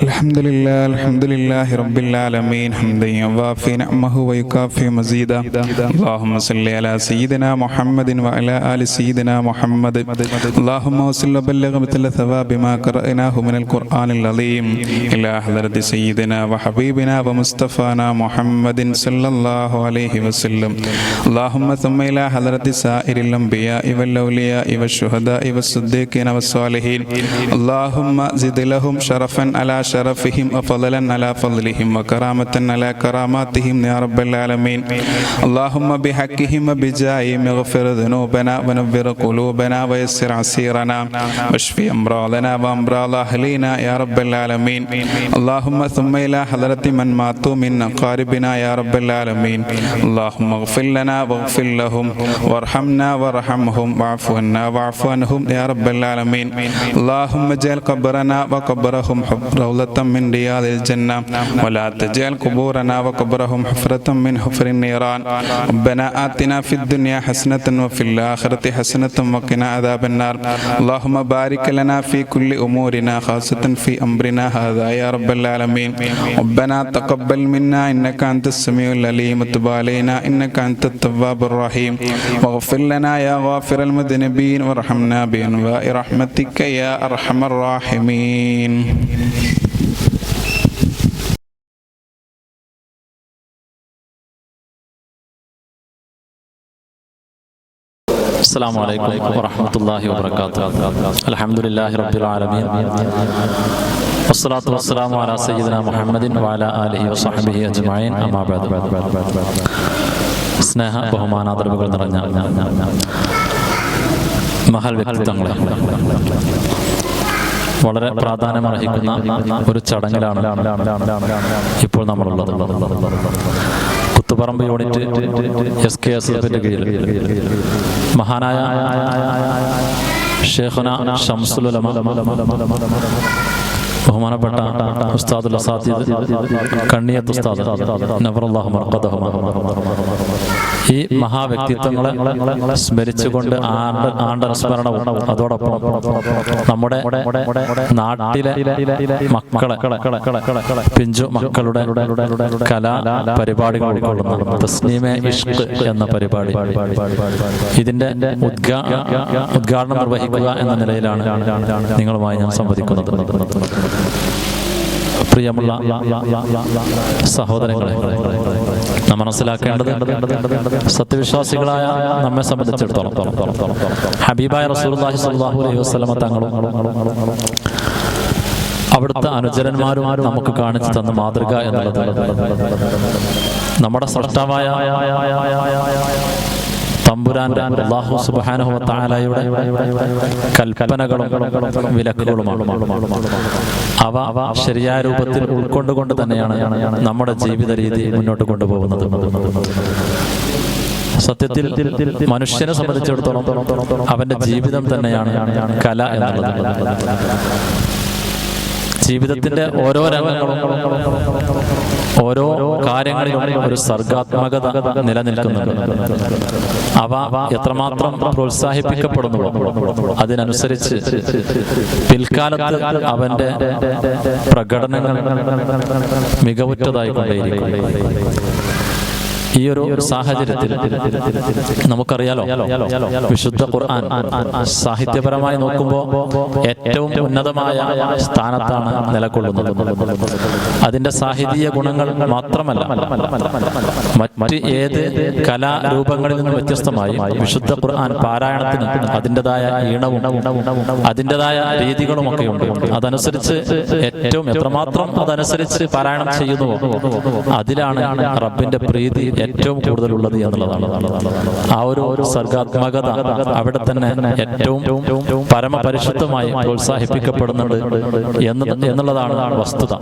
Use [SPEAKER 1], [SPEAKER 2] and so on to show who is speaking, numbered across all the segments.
[SPEAKER 1] الحمد لله رب العالمين حمدا يوافي نعمه ويكافئ مزيدا اللهم صل على سيدنا محمد وعلى آل سيدنا محمد اللهم وصل وبلغ مثل ثواب ما قرأناه من القرآن العظيم إلى حضرة سيدنا وحبيبنا ومصطفانا محمد صلى الله عليه وسلم اللهم ثم إلى حضرة سائر الأنبياء والأولياء والشهداء والصديقين والصالحين اللهم زد لهم شرفا على شرفهم وفضلا على فضلهم وكرامة على كراماتهم يا رب العالمين اللهم بحقهم وبجاههم اغفر ذنوبنا ونور قلوبنا ويسر عسيرنا واشف أمراضنا وأمراض أهلنا يا رب العالمين اللهم ثم إلى حضرة من ماتوا من أقاربنا يا رب العالمين اللهم اغفر لنا واغفر لهم وارحمنا وارحمهم واعف عنا واعف عنهم يا رب العالمين اللهم اجعل قبرنا وقبرهم روضة من رياض الجنة ولا تجعل قبورنا وقبرهم حفرة من حفر النيران ربنا آتنا في الدنيا حسنة وفي الآخرة حسنة وقنا عذاب النار اللهم بارك لنا في كل أمورنا خاصة في أمرنا هذا يا رب العالمين ربنا تقبل منا إنك أنت السميع العليم وتب علينا إنك أنت التواب الرحيم واغفر لنا يا غافر المذنبين وارحمنا بأنواع رحمتك يا أرحم الراحمين.
[SPEAKER 2] السلام عليكم ورحمة الله وبركاته. الحمد لله رب العالمين والصلاة والسلام على سيدنا محمد وعلى آله وصحبه أجمعين. أما بعد. സ്നേഹ ബഹുമാനാദരവുകൾ നിറഞ്ഞ മഹൽ വ്യക്തിത്വങ്ങളെ, വളരെ പ്രാധാന്യമർഹിക്കുന്ന ഒരു ചടങ്ങിലാണ് ഇപ്പോൾ നമ്മളുള്ളത്. കുത്തുപറമ്പ് യൂണിറ്റ് SKSFിന്റെ കീഴിൽ മഹാനായ ഷേഖുന ശംസുൽ ഉലമ ബഹുമാനപ്പെട്ട ഉസ്താദുൽ അസാത്തിദ് കണ്ണിയത്ത് ഉസ്താദ് നവറല്ലാഹു മർഖദഹുമ ഈ മഹാവ്യക്തിത്വങ്ങളെ സ്മരിച്ചുകൊണ്ട് ആണ്ടനുസ്മരണവും അതോടൊപ്പം നമ്മുടെ നാട്ടിലെ മക്കളെ, പിഞ്ചു മക്കളുടെ കലാ പരിപാടികൾ ഉൾക്കൊള്ളുന്ന തസ്നീമെ ഇഷ്ക് എന്ന പരിപാടി, ഇതിന്റെ ഉദ്ഘാടനം നിർവഹിക്കുക എന്ന നിലയിലാണ് നിങ്ങളുമായി ഞാൻ സംവദിക്കുന്നത്. പ്രിയമുള്ള സഹോദരങ്ങളെ, നാം മനസ്സിലാക്കേണ്ടത്, സത്യവിശ്വാസികളായ നമ്മെ സംബന്ധിച്ചിടത്തോളം ഹബീബായ റസൂലുള്ളാഹി സ്വല്ലല്ലാഹു അലൈഹി വസല്ലമ തങ്ങളും അവിടുത്തെ അനുചരന്മാരും നമുക്ക് കാണിച്ചു തന്ന മാതൃക എന്നുള്ളത് നമ്മുടെ സ്രഷ്ടാവായ തമ്പുരാന്റെ അല്ലാഹു സുബ്ഹാനഹു വ തആലയുടെ കൽപ്പനകളും വിലക്കുകളുമാണ്. അവ ശരിയായ രൂപത്തിൽ ഉൾക്കൊണ്ടുകൊണ്ട് തന്നെയാണ് നമ്മുടെ ജീവിത രീതി മുന്നോട്ട് കൊണ്ടുപോകുന്നത്. സത്യത്തിൽ മനുഷ്യനെ സംബന്ധിച്ചിടത്തോളം അവന്റെ ജീവിതം തന്നെയാണ് കല എന്നുള്ളത്. ജീവിതത്തിന്റെ ഓരോ രംഗങ്ങളും ഓരോ കാര്യങ്ങളിലും ഒരു സർഗാത്മകത നിലനിൽക്കുന്നുണ്ട്. അവ എത്രമാത്രം പ്രോത്സാഹിപ്പിക്കപ്പെടുന്നുവോ അതിനനുസരിച്ച് പിൽക്കാലത്ത് അവന്റെ പ്രകടനങ്ങൾ മികവുറ്റതായിക്കൊണ്ടേയിരിക്കും. ഈ ഒരു സാഹചര്യത്തിൽ നമുക്കറിയാലോ, വിശുദ്ധ ഖുർആൻ സാഹിത്യപരമായി നോക്കുമ്പോൾ ഏറ്റവും ഉന്നതമായ സ്ഥാനത്താണ് നിലകൊള്ളുന്നത്. അതിന്റെ സാഹിത്യ ഗുണങ്ങൾ മാത്രമല്ല, മറ്റ് ഏത് കലാരൂപങ്ങളിൽ നിന്നും വ്യത്യസ്തമായി വിശുദ്ധ ഖുർആൻ പാരായണത്തിന് അതിൻ്റെതായ ഈണവും അതിൻ്റെതായ രീതികളുമൊക്കെ ഉണ്ട്. അതനുസരിച്ച് ഏറ്റവും എത്രമാത്രം അതനുസരിച്ച് പാരായണം ചെയ്യുന്നുവോ അതിലാണ് റബ്ബിന്റെ പ്രീതി ഏറ്റവും കൂടുതലുള്ളത് എന്നുള്ളതാണ്. ആ ഒരു സർഗാത്മകത അവിടെ തന്നെ ഏറ്റവും പരമപരിശുദ്ധമായി പ്രോത്സാഹിപ്പിക്കപ്പെടുന്നുണ്ട് എന്നുള്ളതാണ് വസ്തുത.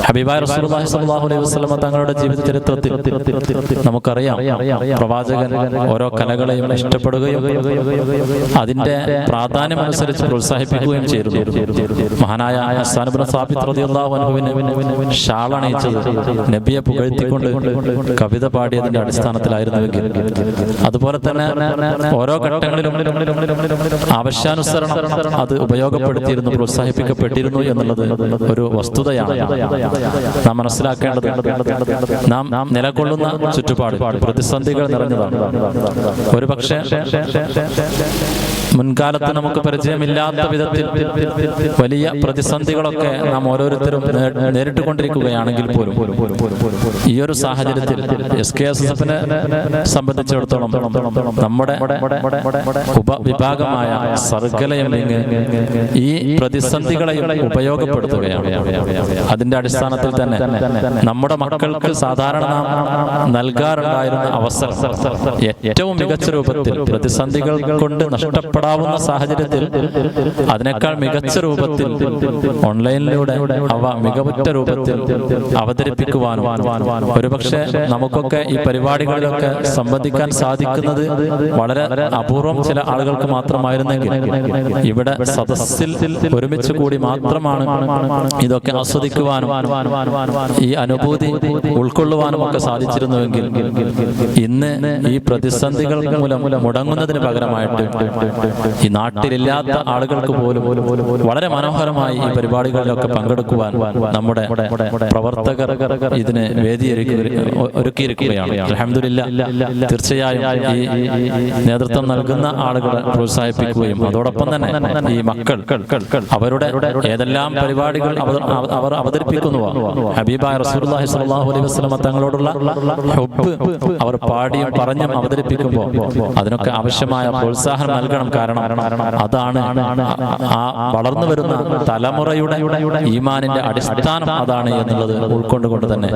[SPEAKER 2] ഹബീബായ റസൂലുള്ളാഹി സ്വല്ലല്ലാഹു അലൈഹി വസല്ലം തങ്ങളുടെ ജീവിത ചരിത്രത്തിൽ നമുക്കറിയാം, പ്രവാചകൻ ഓരോ കലകളെയും ഇഷ്ടപ്പെടുകയും അതിന്റെ പ്രാധാന്യം അനുസരിച്ച് പ്രോത്സാഹിപ്പിക്കുകയും ചെയ്തിരുന്നു. മഹാനായ ഹസ്സാൻ ഇബ്നു സാബിത്ത് റളിയല്ലാഹു അൻഹുവിന് ഷാൾ അണിയിച്ചത്, നബിയെ പുകഴ്ത്തിക്കൊണ്ട് കവിത പാടിയതിന്റെ അടിസ്ഥാനത്തിലായിരുന്നുവെങ്കിൽ, അതുപോലെ തന്നെ ഓരോ ഘട്ടങ്ങളിലും ആവശ്യാനുസരണം അത് ഉപയോഗപ്പെടുത്തിയിരുന്നു, പ്രോത്സാഹിപ്പിക്കപ്പെട്ടിരുന്നു എന്നുള്ളത് ഒരു വസ്തുതയാണ്. നാം മനസ്സിലാക്കേണ്ടത്, നാം നിലകൊള്ളുന്ന ചുറ്റുപാട് പ്രതിസന്ധികൾ നിറഞ്ഞതാണ്. ഒരുപക്ഷെ മുൻകാലത്ത് നമുക്ക് പരിചയമില്ലാത്ത വിധത്തിൽ വലിയ പ്രതിസന്ധികളൊക്കെ നാം ഓരോരുത്തരും നേരിട്ടുകൊണ്ടിരിക്കുകയാണെങ്കിൽ പോലും ഈ ഒരു സാഹചര്യത്തിൽ SKSSFനെ സംബന്ധിച്ചിടത്തോളം നമ്മുടെ ഉപവിഭാഗമായ സർഗലയം ഈ പ്രതിസന്ധികളെയും ഉപയോഗപ്പെടുത്തുകയാണ്. അതിന്റെ അടിസ്ഥാനത്തിൽ തന്നെ നമ്മുടെ മക്കൾക്ക് സാധാരണ നാം നൽകാറുണ്ടായിരുന്ന അവസരം ഏറ്റവും മികച്ച രൂപത്തിൽ, പ്രതിസന്ധികൾ കൊണ്ട് നഷ്ടപ്പെടാവുന്ന സാഹചര്യത്തിൽ അതിനേക്കാൾ മികച്ച രൂപത്തിൽ ഓൺലൈനിലൂടെ അവ മികവുറ്റ രൂപത്തിൽ അവതരിപ്പിക്കുവാനും, ഒരുപക്ഷെ നമുക്കൊക്കെ ഈ പരിപാടികളിലൊക്കെ സംബന്ധിക്കാൻ സാധിക്കുന്നത് വളരെ അപൂർവം ചില ആളുകൾക്ക് മാത്രമായിരുന്നെങ്കിൽ ഇവിടെ സദസ്സിൽ ഒരുമിച്ച് കൂടി മാത്രമാണ് ഇതൊക്കെ ആസ്വദിക്കുവാനും ഈ അനുഭൂതി ഉൾക്കൊള്ളുവാനും ഒക്കെ സാധിച്ചിരുന്നുവെങ്കിൽ ഇന്ന് ഈ പ്രതിസന്ധികൾ മൂലം മുടങ്ങുന്നതിന് പകരമായിട്ട് ഈ നാട്ടിലില്ലാത്ത ആളുകൾക്ക് പോലും വളരെ മനോഹരമായി ഈ പരിപാടികളിലൊക്കെ പങ്കെടുക്കുവാൻ നമ്മുടെ പ്രവർത്തകർ ഇതിന് ഒരുക്കിയിരിക്കുകയാണ്. അൽഹംദുലില്ലാഹ്. തീർച്ചയായും ഈ നേതൃത്വം നൽകുന്ന ആളുകളെ പ്രോത്സാഹിപ്പിക്കുകയും അതോടൊപ്പം തന്നെ ഈ മക്കൾ അവരുടെ ഏതെല്ലാം പരിപാടികൾ അവർ അവതരിപ്പിക്കുന്നുവോ, ഹബീബായ റസൂലുള്ളാഹി സ്വല്ലല്ലാഹു അലൈഹി വസല്ലം തങ്ങളോടുള്ള ഹുബ്ബ് അവർ പാടിയും പറഞ്ഞും അവതരിപ്പിക്കുമ്പോൾ അതിനൊക്കെ ആവശ്യമായ പ്രോത്സാഹനം നൽകണം. കാരണം അതാണ് ആ വളർന്നു വരുന്ന തലമുറയുടെ ഈമാനിന്റെ അടിസ്ഥാനം അതാണ് എന്നുള്ളത് ഉൾക്കൊണ്ടുകൊണ്ട് തന്നെ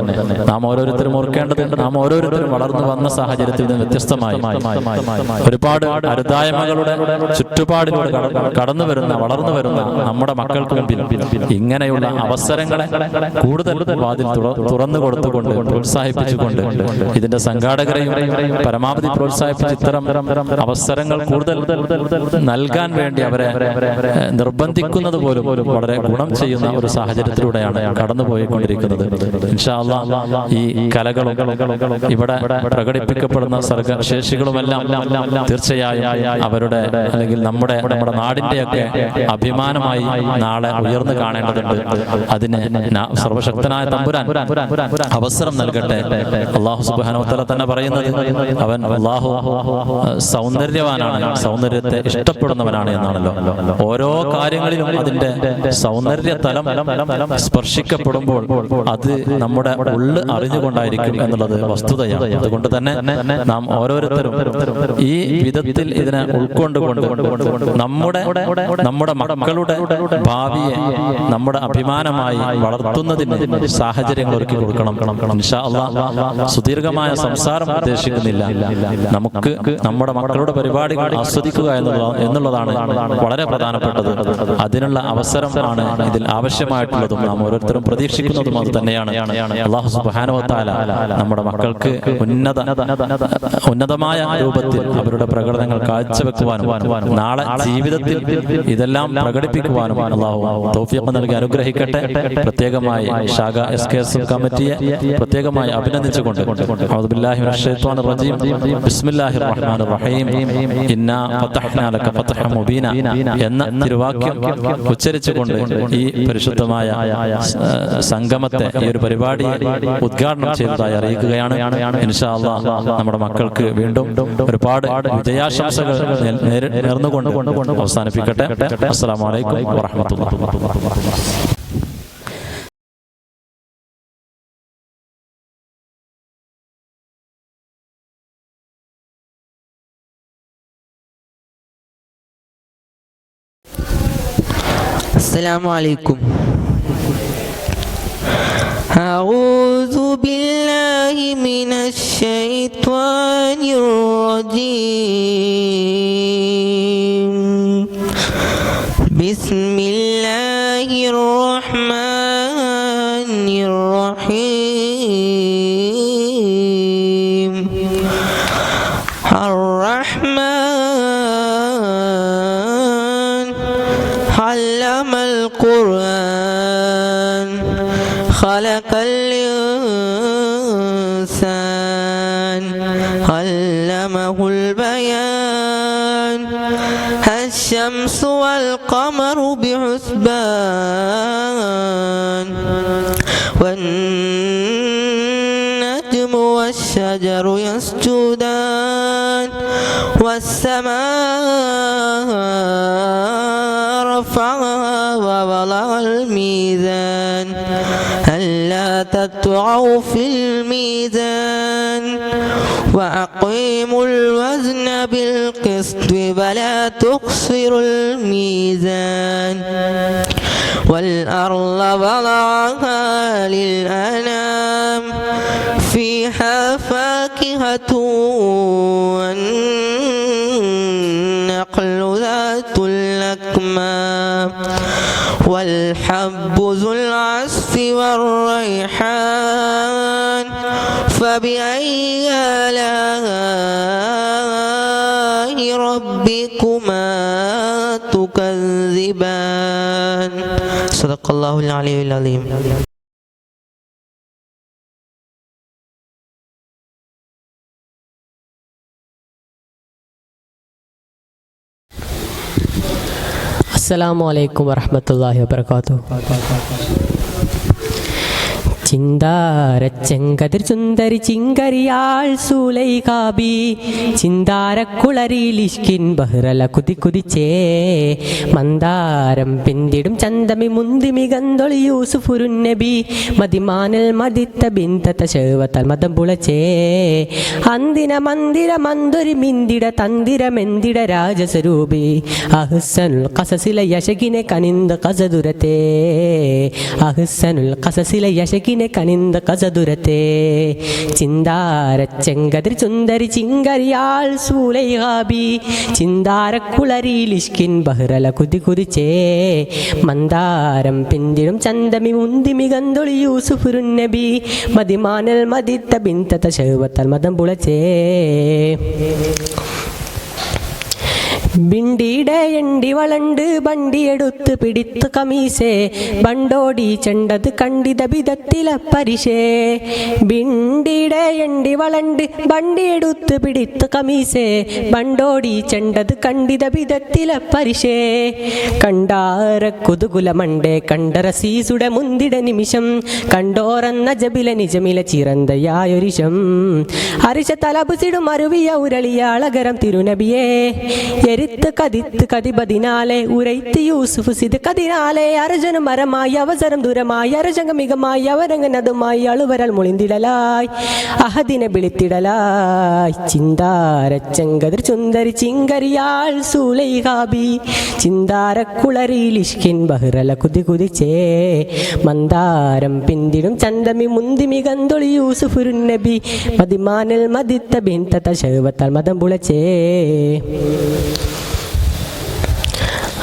[SPEAKER 2] നാം ഓരോരുത്തരും ഓർക്കേണ്ടത്, നാം ഓരോരുത്തരും വളർന്നു വന്ന സാഹചര്യത്തിൽ നിന്ന് വ്യത്യസ്തമായി ഒരുപാട് അരുതായ്മകളുടെ ചുറ്റുപാടിലൂടെ വളർന്നു വരുന്ന നമ്മുടെ മക്കൾക്ക് മുമ്പിൽ ഇങ്ങനെയുള്ള അവസരങ്ങളെ കൂടുതൽ വാതിൽ തുറന്നു കൊടുത്തുകൊണ്ട് പ്രോത്സാഹിപ്പിച്ചുകൊണ്ട് ഇതിന്റെ സംഘാടകരെയും പരമാവധി പ്രോത്സാഹിപ്പിച്ച് ഇത്തരം അവസരങ്ങൾ കൂടുതൽ നൽകാൻ വേണ്ടി അവരെ നിർബന്ധിക്കുന്നത് പോലും വളരെ ഗുണം ചെയ്യുന്ന ഒരു സാഹചര്യത്തിലൂടെയാണ് കടന്നുപോയിക്കൊണ്ടിരിക്കുന്നത്. ഇൻഷാ അല്ലാഹ് ഈ കലകളും ഇവിടെ പ്രകടിപ്പിക്കപ്പെടുന്ന സർഗശേഷികളുമെല്ലാം തീർച്ചയായും അവരുടെ അല്ലെങ്കിൽ നമ്മുടെ നാടിന്റെയൊക്കെ അഭിമാനമായി നാളെ ഉയർന്നു കാണേണ്ടതുണ്ട്. അതിന് സർവശക്തനായ തമ്പുരാൻ അവസരം നൽകട്ടെ. അല്ലാഹു സുബ്ഹാനഹു വ തആല തന്നെ പറയുന്നത് അവൻ അല്ലാഹു സൗന്ദര്യവാനാണ്, സൗന്ദര്യത്തെ ഇഷ്ടപ്പെടുന്നവനാണ് എന്നാണല്ലോ. ഓരോ കാര്യങ്ങളിലും അതിന്റെ സൗന്ദര്യ തലം സ്പർശിക്കപ്പെടുമ്പോൾ അത് നമ്മുടെ ഉള്ള് അറിഞ്ഞുകൊണ്ടായിരിക്കും എന്നുള്ളത് വസ്തുതയാണ്. അതുകൊണ്ട് തന്നെ നാം ഓരോരുത്തരും ഈ വിധത്തിൽ ഇതിനെ ഉൾക്കൊണ്ടുകൊണ്ട് നമ്മുടെ മക്കളുടെ ഭാവിയെ നമ്മുടെ അഭിമാനമായി വളർത്തുന്നതിന് സാഹചര്യങ്ങൾ ഒരുക്കി കൊടുക്കണം. ഇൻഷാ അല്ലാഹ് സുദീർഘമായ സംസാരം ഉദ്ദേശിക്കുന്നില്ല. നമുക്ക് നമ്മുടെ മക്കളുടെ പരിപാടികൾ ആസ്വദിക്കുക എന്നുള്ളതാണ് വളരെ പ്രധാനപ്പെട്ടത്. അതിനുള്ള അവസരം ആണ് ഇതിൽ ആവശ്യമായിട്ടുള്ളതും നാം ഓരോരുത്തരും പ്രതീക്ഷിക്കുന്നതും അത് തന്നെയാണ്. അല്ലാഹു സുബ്ഹാനഹു വ തആല നമ്മുടെ മക്കൾക്ക് ഉന്നതമായ രൂപത്തിൽ അവരുടെ പ്രകടനങ്ങൾ കാഴ്ചവെക്കുവാനും നാളെ ജീവിതത്തിൽ ഇതെല്ലാം പ്രകടിപ്പിക്കുവാനും അല്ലാഹു തൗഫീഖ് നൽകി അനുഗ്രഹിക്കട്ടെ. പ്രത്യേകമായി ശാഖ SKSF കമ്മിറ്റിയെ പ്രത്യേകമായി അഭിനന്ദിച്ചുകൊണ്ട് അഊദു ബില്ലാഹി മിനശ് ശൈത്വാനിർ റജീം ബിസ്മില്ലാഹിർ റഹ്മാനിർ റഹീം ഇന്നാ ഫതഹ്നാ ലക ഫതഹൻ മുബീന എന്ന തിരുവാക്യം ഉച്ചരിച്ചുകൊണ്ട് ഈ പരിശുദ്ധമായ സംഗമത്തെ, ഈ ഒരു പരിപാടി ഉദ്ഘാടനം ചെയ്തതായി അറിയിക്കുകയാണ്. ഇൻഷാ അല്ലാഹ് നമ്മുടെ മക്കൾക്ക് വീണ്ടും ഒരുപാട് വിജയാശംസകൾ നേർന്നുകൊണ്ട് അവസാനിപ്പിക്കട്ടെ. അസ്സലാമു അലൈക്കും വറഹ്മത്തുള്ളാഹി.
[SPEAKER 3] السلام عليكم. أعوذ بالله من الشيطان الرجيم. بسم الله الرحمن الرحيم. الرحمن علم القرآن خلق الإنسان والنجم والشجر يسجدان والسماء رفعها ووضع الميزان ألا تطغوا في الميزان وأقيموا الوزن بالقسط ولا تخسروا الميزان والأرض وضعها للأنام فيها فاكهة والنخل ذات الأكمام والحب ذو العصف والريحان فبأي آلاء ربكما تكذبان صدق الله العلي العظيم.
[SPEAKER 4] Assalamualaikum warahmatullahi wabarakatuh. ചിന്താരച്ചെങ്കതിർ ചുന്ദരി ചിങ്കരിയാൾ സൂലൈകാബി ചിന്താരക്കുളരിലിഷ്കിൻ ബഹ്റല കുതി കുതിച്ചേ മന്ദാരം പിന്തിടും ചന്തമി മുന്തിമി ഗന്തൊളി യൂസുഫുരുൻ നബി മതിമാനൽ മതിത്ത ബിന്തത ശേവത്തൽ മതം പുളച്ചേ അന്തിന മന്ദിര മന്ദൊരി മിന്തിട തന്തിരമെന്തിട രാജസ്വരൂപി അഹ്സനുൽ ഖസസില യശകിനെ കനിന്ദ ഖസദുരത്തെ അഹ്സനുൽ ഖസസില യശകിനെ കനിന്ദ കസദുരത്തെ ചിന്താരച്ചെങ്കതിർ ചുന്ദരി ചിങ്കരിയാൾ സൂലൈഹാബി ചിന്താരക്കുളരിലിഷ്കിൻ ബഹ്റല കുതി കുതിച്ചേ മന്ദാരം പിന്തിടും ചന്തമി മുന്തിമി ഗന്തൊളി യൂസുഫുരുൻ നബി മതിമാനൽ മതിത്ത ബിന്തത ശേവത്തൽ മതം പുളച്ചേ ബിണ്ടിയുടെ എണ്ടി വളണ്ട് ബണ്ടിയെടുത്ത് പിടിത്ത് കമീസേ ബണ്ടോടി ചെണ്ടത് കണ്ടിത വിധത്തില പരിശേ ബിണ്ടിയുടെ എണ്ടി വളണ്ട് ബണ്ടിയെടുത്ത് പിടിത്ത് കമീസേ ബണ്ടോടി ചെണ്ടത് കണ്ടിത വിധത്തില പരിശേ കണ്ടാര കുതുകുലമണ്ടേ കണ്ടര സീസുടെ മുന്തിട നിമിഷം കണ്ടോറന്ന ജബില നിജമില ചിറന്തയായൊരിശം അരിശ തലബുസിടും അരുവിയ ഉരളിയ അളകരം തിരുനബിയേ എരിത്ത് കതിത്ത് കതിപതിനാലെ ഉരൈത്ത് യൂസുഫ് സിത് കതിനാലെ അരജനം മരമായി അവസരം ദൂരമായി അരജംഗമികമായി അവരങ്ങനതുമായി അളുവരൽ മുളിന്തിടലായി അഹദിനെ വിളിത്തിടലായി ചിന്താരച്ചെങ്കതിർ ചുന്ദരി ചിങ്കരിയാൾ സൂലൈഹാബി ചിന്താരക്കുളരിലിഷ്കിൻ ബഹ്റല കുതി കുതിച്ചേ മന്ദാരം പിന്തിടും ചന്തമി മുന്തിമി ഗന്തൊളി യൂസുഫുരുൻ നബി മതിമാനൽ മതിത്ത ബിന്തത ശേവത്താൽ മതം പുളച്ചേ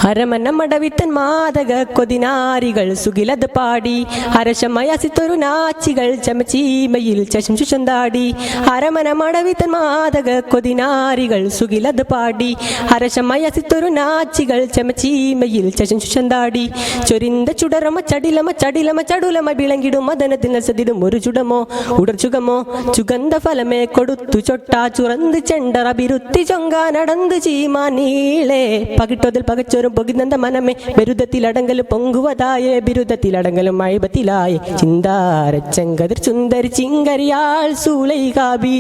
[SPEAKER 4] അരമന മടവിത്തൻ മാതക കൊതിനാരികൾ സുഖിലത് പാടി അരശമയസിത്തൊരു നാച്ചികൾ ചമച്ചീമയിൽ ചശം ചുശന്താടി അരമന മടവിത്തൻ മാതക കൊതിനാരികൾ സുഖിലത് പാടി അരശമയസിത്തൊരു നാച്ചികൾ ചമച്ചീമയിൽ ചശം ചുശന്താടി ചൊരിന്ത ചുടരമ ചടിലമ ചടിലമ ചടുലമ വിളങ്ങിടും മദനത്തിൽ സതിടും ഒരു ചുടമോ ഉടർചുകമോ ചുഗന്ധ ഫലമേ കൊടുത്തു ചൊട്ടാ ചുറന്ത് ചെണ്ടറ ബിരുത്തി ചൊങ്ക നടന്ന് ചീമാ നീളെ പകിട്ടതിൽ പകച്ചൊരു പൊകിനന്ദ മനമേ ബിരുദത്തിലടങ്കലും പൊങ്കുവതായേ ബിരുദത്തിലടങ്കലും മൈബത്തിലായേ ചിന്താരച്ചെങ്കതിർ ചുന്ദരി ചിങ്കരിയാൾ സൂലൈഹാബി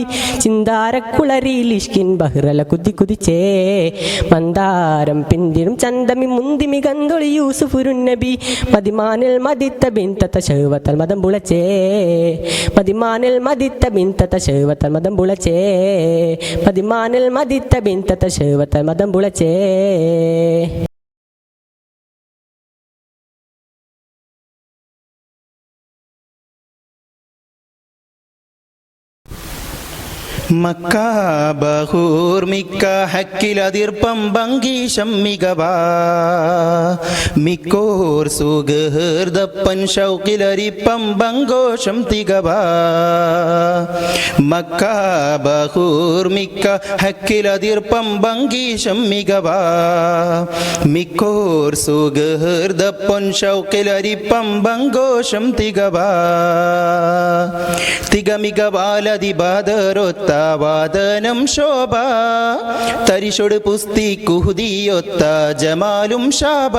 [SPEAKER 4] ചിന്താരക്കുളരിലിഷ്കിൻ ബഹ്റല കുതി കുതിച്ചേ മന്ദാരം പിന്തിടും ചന്തമി മുന്തിമി ഗന്തൊളി യൂസുഫുരുൻ നബി മതിമാനിൽ മതിത്ത ബിന്തത ശേവത്തൽ മതം പുളച്ചേ മതിമാനിൽ മതിത്ത ബിന്തത ശേവത്തൽ മതം പുളച്ചേ മതിമാനിൽ മതിത്ത ബിന്തത ശേവത്തൽ മതം പുളച്ചേ.
[SPEAKER 5] മക്ക ബഹൂർ മിക്ക ഹക്കിലതിർപ്പം ഭംഗീശം മികവാ മിക്കോർ സുഗഹൃദപ്പൻ ഷൗക്കിലരിപ്പം ബങ്കോഷം തികവാ മക്ക ബഹൂർ മിക്ക ഹക്കിലതിർപ്പം ഭംഗീശം മികവാ മിക്കോർ സുഗഹൃദപ്പൻ ഷൗക്കിലരിപ്പം ബങ്കോഷം തികവാ തികമികവാലതി ബാദരൊത്ത വാദനം ശോഭ തരിശൊട് പുസ്തി കുഹുതിയൊത്ത ജമാലും ശാബ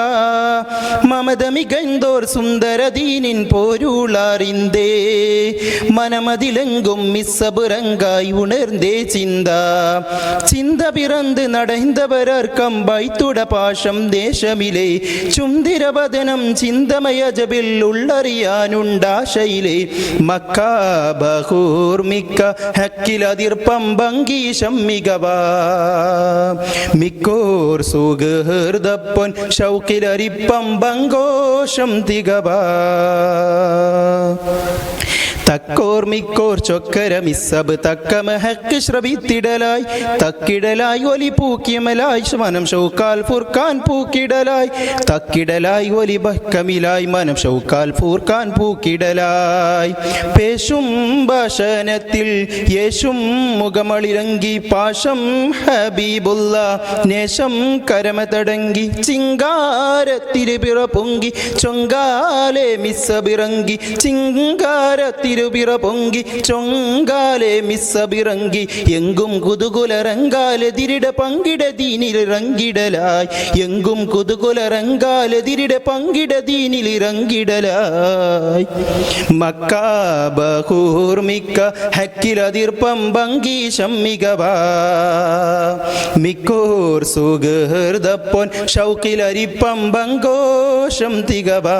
[SPEAKER 5] മമത മികൈന്തോർ സുന്ദരദീനിൻ പോരുളറിന്തേ മനമതിലെങ്കും മിസ്സബുരങ്കായി ഉണർந்தே ചിന്ത പിറந்து നടൈந்தവരർക്കം വൈത്തുട പാശം ദേശമിലെ ചുന്തിരവദനം ചിന്തമയജബിൽ ഉള്ളറിയാനുണ്ടാശയിലെ മക്കാ ബഹൂർ മിക്ക ഹക്കിലതിർപ്പം ഭംഗീശം മികവാ മിക്കോർ സുഗഹൃദപ്പൊൻ ഷൗക്കിലരിപ്പം ബങ്കോഷം തികവാ തക്കോർ മിക്കോർ ചൊക്കര മിസ്സബ് തക്കമ ഹക്ക് ശ്രവിത്തിടലായി തക്കിടലായി ഒലി പൂക്കിയമലായി മനം ഷൗക്കാൽ ഫുർഖാൻ പൂക്കിടലായി തക്കിടലായി ഒലി ബഹ്കമിലായി മനം ഷൗക്കാൽ ഫുർഖാൻ പൂക്കിടലായി പേശും ഭാഷണത്തിൽ യേശും മുഖമളിരങ്കി പാശം ഹബീബുള്ള നേശം കരമ തടങ്കി ചിങ്കാരത്തിരുപിറ പൊങ്കി ചൊങ്കാലെ മിസ്സബിറങ്കി ചിങ്കാരത്തി തിരുപിറ പൊങ്കി ചൊങ്കാലെ മിസ്സബിറങ്കി എങ്കും കുതുകുലറങ്കാലെതിരിട പങ്കിട ദീനിലിറങ്ങിടലായി എങ്കും കുതുകുലറങ്കാലെതിരിട പങ്കിട ദീനിലിറങ്ങിടലായി മക്കാ ബഹൂർ മിക്ക ഹക്കിലതിർപ്പം ഭംഗീശം മികവാ മിക്കോർ സുഗഹൃദപ്പൊൻ ഷൗക്കിലരിപ്പം ബങ്കോഷം തികവാ.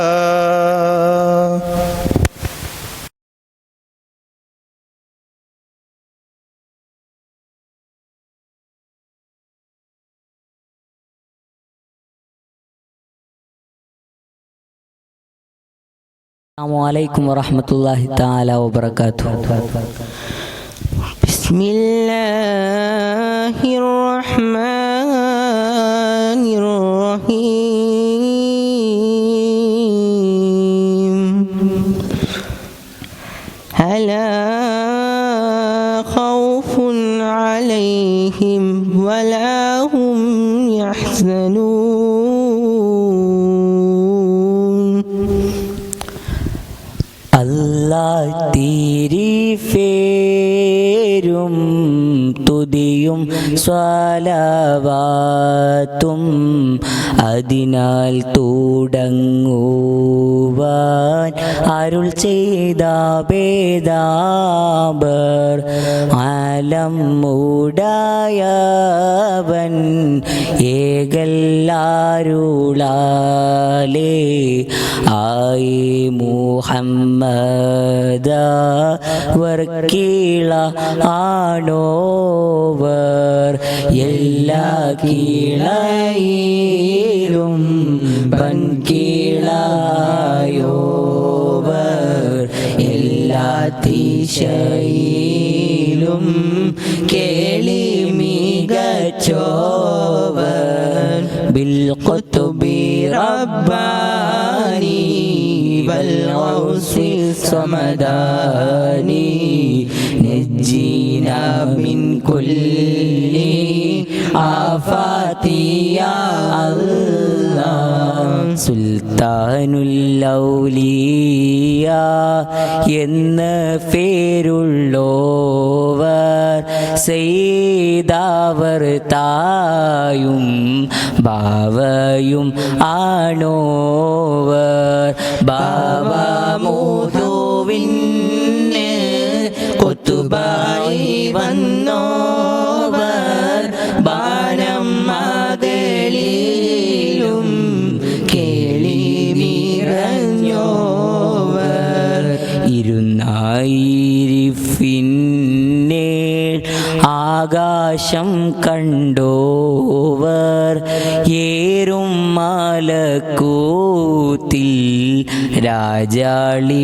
[SPEAKER 6] Assalamualaikum warahmatullahi ta'ala wabarakatuh. Bismillahirrahmanirrahim. Ala khawfun alaihim wala hum yahzanun. Allah തിരിഫേരും തുതിയും സ്വലവാത്തും അതിനാൽ തുടങ്ങുവാൻ അരുൾ ചെയ്ത ഭേദാബർ ആലം ഉടയവൻ ഏകല്ലാരുളാലേ ആയി മുഹമ്മദ വർക്കീള ആണോവർ എല്ലാ കീളയിലും വൻകീളായോവർ എല്ലാ ദിശയിലും കേളി മികച്ചോവർ ബിൽഖുതുബി റബ്ബാനി والغوث الصمداني نجينا من كل آفات يا الله സുൽത്താനുൽ ഔലിയ എന്ന് പേരുള്ളോവർ സെയ്താവർ തായും ബാവയും ആണോവർ ബാവ മൂതുവിന് കൊത്തുബായി വന്നോവർ ബാനം മകളിലും കേളി നിറഞ്ഞോവർ ഇരുന്നായിരിഫിന്നേ ആകാശം കണ്ടോവർ ഏറും മലക്കൂത്തിൽ രാജാളി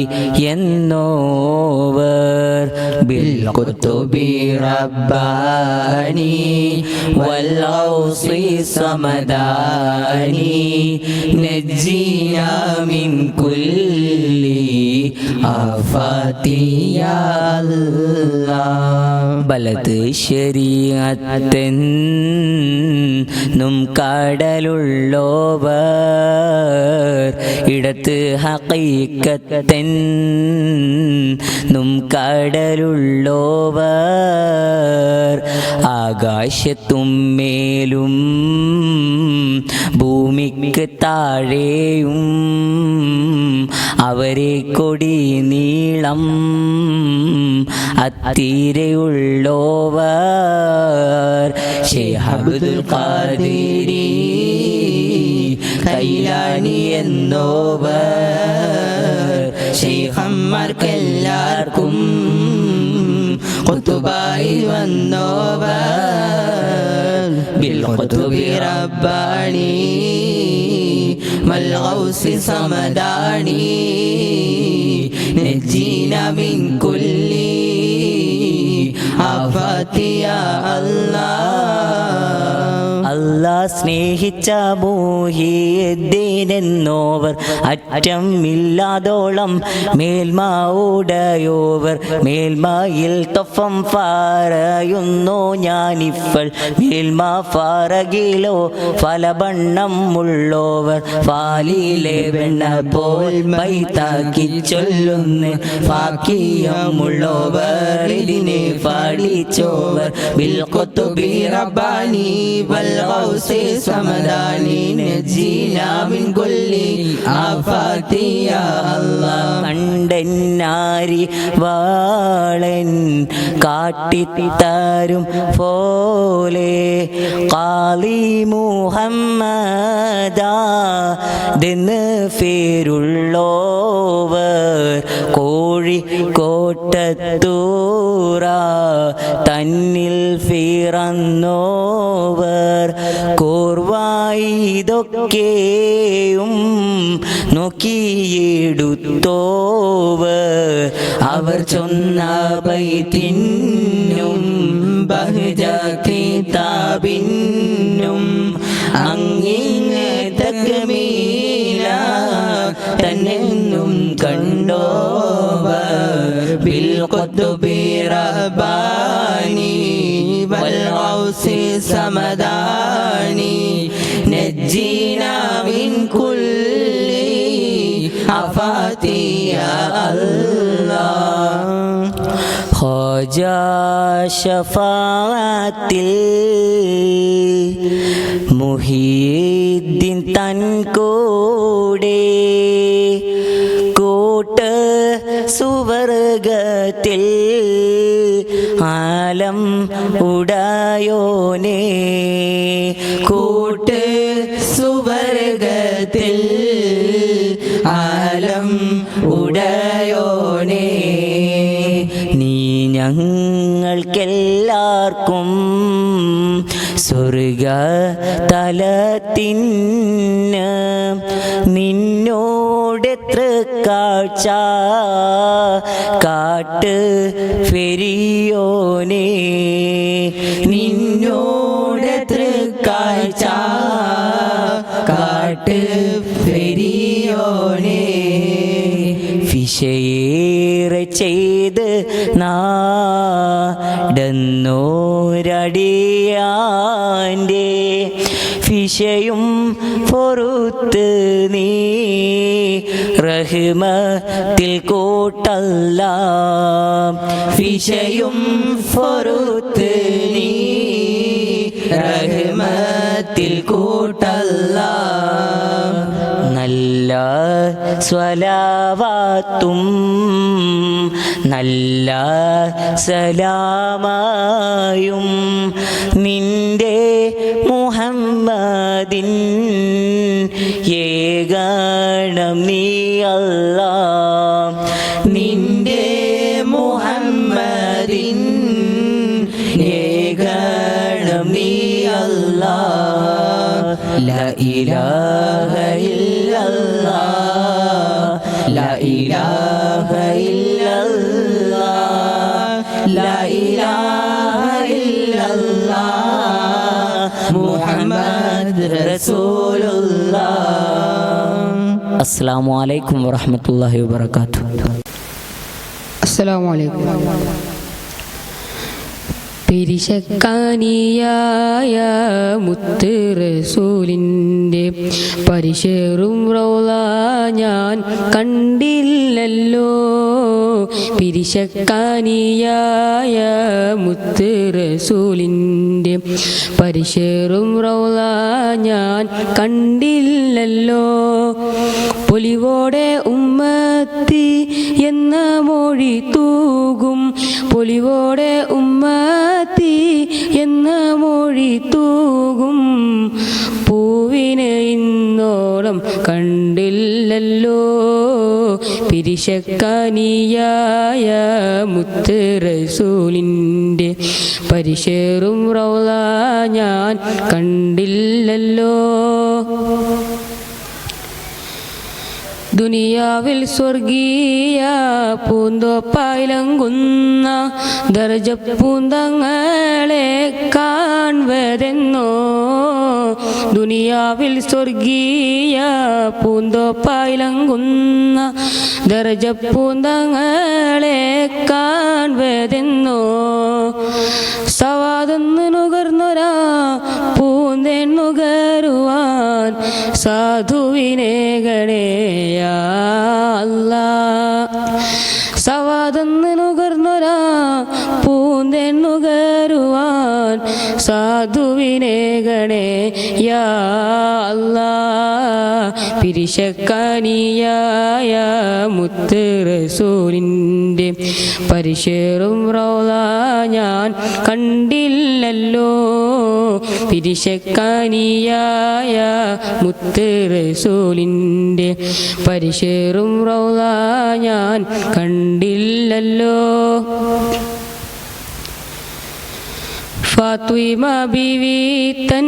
[SPEAKER 6] എന്നോവർ ബിൽഖുതുബി റബ്ബാനി വൽഗൗസി സമദാനി നജ്ജിനാ മിൻ കുല്ലി ആഫാതി യാ അല്ലാഹ്. ബലത് ശരീഅത്തെന്നും കടലുള്ളോവർ ഇടത്ത് ഹഖീഖത്തെന്നും കടലുള്ളോവർ ആകാശത്തും മേലും ഭൂമിക്ക് താഴെയും അവരെ കൊടി നീളം അത്തീരയുള്ളോവർ ശൈഖ് അബ്ദുൽ ഖാദിരി കൈലാനി എന്നോവർ ശൈഖന്മാർക്കെല്ലാവർക്കും ഖുതുബായി വന്നോവർ ബിൽ ഖുതുബി റബ്ബാനി വൽ ഗൗസി സമദാനി നജീന മിൻ കുല്ലി ആഫാതി യാ അല്ലാഹ്. അല്ലാഹ് സ്നേഹിച്ച മുഹീദ്ദീനെന്നോവർ അറ്റമില്ലാതോളം മേൽമ ഉടയോവർ മേൽമയിൽ തൊഫം പറയുന്നു ഞാനിഫൾ മേൽമ ഫറകിലോ ഫലബണ്ണം ഉള്ളോവർ ഫാലിലെ വെണ്ണ പോൽ ബൈത്താക്കി ചൊല്ലുന്നു ഫാക്കിയമുള്ളോവർ ഇതിനെ പാടിച്ചോവർ ബിൽ ഖുതുബി റബ്ബാനി വൽ ഗൗസി സമദാനി നജീനാ മിൻ കുല്ലി ആഫാതി യാ അല്ലാഹ്. കണ്ടനാരി വാളൻ കാട്ടിത്തരും പോലെ ഖാലി മുഹമ്മദാദെന്ന് പേരുള്ളോവർ കോഴിക്കോട്ടത്തൂറ തന്നിൽ ഫിറന്നോവർ കോർവായിതൊക്കെയും നോക്കിയെടുത്തോവർ അവർ ചൊന്ന ബൈത്തിനും ബഹജ കിതാബിനും അങ്ങിങ്ങ് തക്മീല തന്നെന്നും കണ്ടോവർ ബിൽ ഖുതുബി റബ്ബാനി വൽ ഗൗസി സമദാനി നജീനാ മിൻ കുല്ലി ആഫാതി യാ അല്ലാഹ്. ഖാജാ ശഫാഅത്തിൽ മുഹീദ്ദീൻ തൻ കൂടെ കൂട്ട് സുവർഗത്തിൽ ആലം ഉടയോനെ കൂട്ട് സുവർഗത്തിൽ ആലം ഉടയോനെ നീ ഞങ്ങൾക്കെല്ലാവർക്കും സ്വർഗ തലത്തിന് നിന്നോടെത്ര കാഴ്ച കാട്ട് ഫെരിയോനെ നിന്നോടെത്ര കാഴ്ച കാട്ട് ഫെരിയോനെ വിഷയേറെ ചെയ്ത് നാടന്നോരടിയാൻ്റെ വിഷയും പൊറുത്ത് നീ റഹ്മത്തിൽ കൂട്ടല്ല വിഷയും പൊറുത്ത് നീ റഹ്മത്തിൽ കൂട്ടല്ല നല്ല സ്വലാവാത്തും നല്ല സലാമായും നിന്റെ മുഹമ്മദിൻ ഏകണം നീ അല്ലാഹ് നിന്റെ മുഹമ്മദിൻ ഏകണം നീ അല്ലാഹ് ലാ ഇലാഹ ഇല്ലല്ലാഹ് ലാ ഇലാഹ ഇല്ലല്ലാഹ് ലാ ഇലാഹ ഇല്ലല്ലാഹ് മുഹമ്മദ് റസൂലുള്ളാഹ്. അസ്സലാമു അലൈക്കും വറഹ്മത്തുള്ളാഹി വബറകാതുഹു.
[SPEAKER 7] അസ്സലാമു അലൈക്കും. പിരിശക്കാനിയായ മുത്ത് റസൂലിൻ്റെ പരിശേറും റൗള ഞാൻ കണ്ടില്ലല്ലോ. പിരിശക്കാനിയായ മുത്ത് റസൂലിൻ്റെ പരിശേറും റൗള ഞാൻ കണ്ടില്ലല്ലോ. പൊലിവോടെ ഉമ്മത്തി എന്ന മൊഴി തൂകും, പൊലിവോടെ ഉമ്മത്തി എന്ന മൊഴി തൂകും. പൂവിനെ ഇന്നോളം കണ്ടില്ലല്ലോ. പിരിശക്കാനിയായ മുത്ത് റസൂലിൻ്റെ പരിശേറും റൗള ഞാൻ കണ്ടില്ലല്ലോ. ദുനിയാവിൽ സ്വർഗീയ പൂന്തോപ്പായിലങ്കുന്ന ദർജപ്പൂന്തങ്ങളെ കാൺവതെന്നോ. ദുനിയാവിൽ സ്വർഗീയ പൂന്തോപ്പായിലങ്കുന്ന ദർജപ്പൂന്തങ്ങളെ കാൺവതെന്നോ. സവാദെന്ന് നുകർന്നൊരാ പൂന്തേൻ നുകരുവാൻ സാധുവിനെ ഗണേയാ അല്ലാ. സവാദെന്ന് നുകർന്നൊരാ പൂന്തേൻ നുകരുവാൻ സാധുവിനെ ഗണേയാ അല്ലാ. പിരിശക്കാനിയായ മുത്ത് റസൂലിൻ്റെ പരിശേറും റൗള ഞാൻ കണ്ടില്ലല്ലോ. പിരിശക്കാനിയായ മുത്ത് റസൂലിൻ്റെ പരിശേറും റൗള ഞാൻ കണ്ടില്ലല്ലോ. ഫാത്വിമ ബീവി തൻ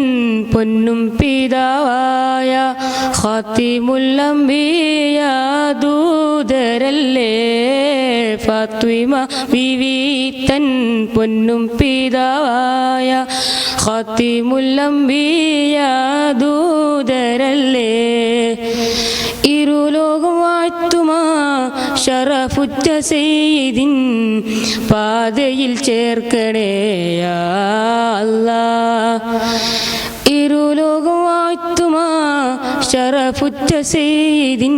[SPEAKER 7] പൊന്നും പിതാവായ ഖാതിമുൽ അംബിയ ദൂതരല്ലേ. ഫാത്വിമ ബീവി തൻ പൊന്നും പിതാവായ ഖാതിമുൽ അംബിയ ദൂതരല്ലേ. ഇരുലോകം വാഴ്ത്തുമാ ശറഫുറ്റ സയ്യിദിൻ പാതയിൽ ചേർക്കണേ യാ അല്ലാ. ഇരുലോകം വാഴ്ത്തുമാ ശറഫുറ്റ സയ്യിദിൻ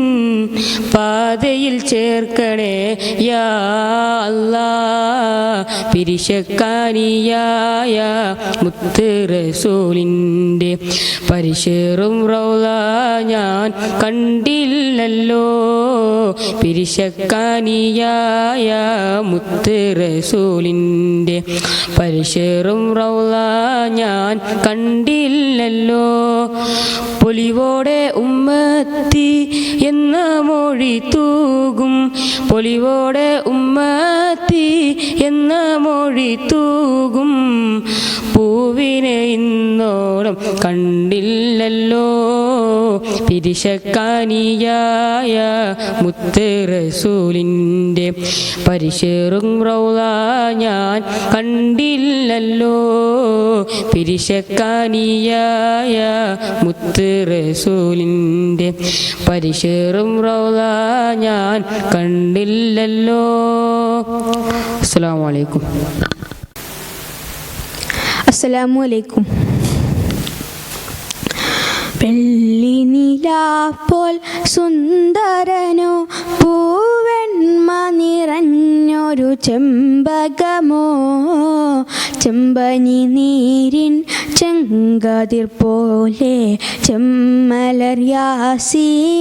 [SPEAKER 7] പാതയിൽ ചേർക്കണേ യാ അല്ലാ. പിരിശക്കാനിയായ മുത്ത് റസൂലിൻ്റെ പരിശേറും റൗള ഞാൻ കണ്ടില്ലല്ലോ. പിരിശക്കാനിയായ മുത്ത് റസൂലിൻ്റെ പരിശേറും റൗള ഞാൻ കണ്ടില്ലല്ലോ. പൊലിവോടെ ഉമ്മത്തി എന്ന മൊഴി തൂകും, പൊലിവോടെ ഉമ്മത്തി എന്ന മൊഴി തൂകും. പൂവിനെ ഇന്നോളം കണ്ടില്ലല്ലോ. പിരിശക്കാനിയായ മുത്ത് റസൂലിൻ്റെ പരിശേറും റൗള ഞാൻ കണ്ടില്ലല്ലോ. പിരിശക്കാനിയായ മുത്ത് റസൂലിൻ്റെ പരിശേറും റൗള ഞാൻ കണ്ടില്ലല്ലോ. അസ്സലാമു അലൈക്കും.
[SPEAKER 8] അസ്സലാമു അലൈക്കും. വെള്ളി നിലാപ്പോൾ സുന്ദരനോ പൂവെണ്മ നിറഞ്ഞൊരു ചെമ്പകമോ ചെമ്പനി നീരിൻ ചെങ്കതിർ പോലെ ചെമ്മലർ യാസീനമ്പിളിയേ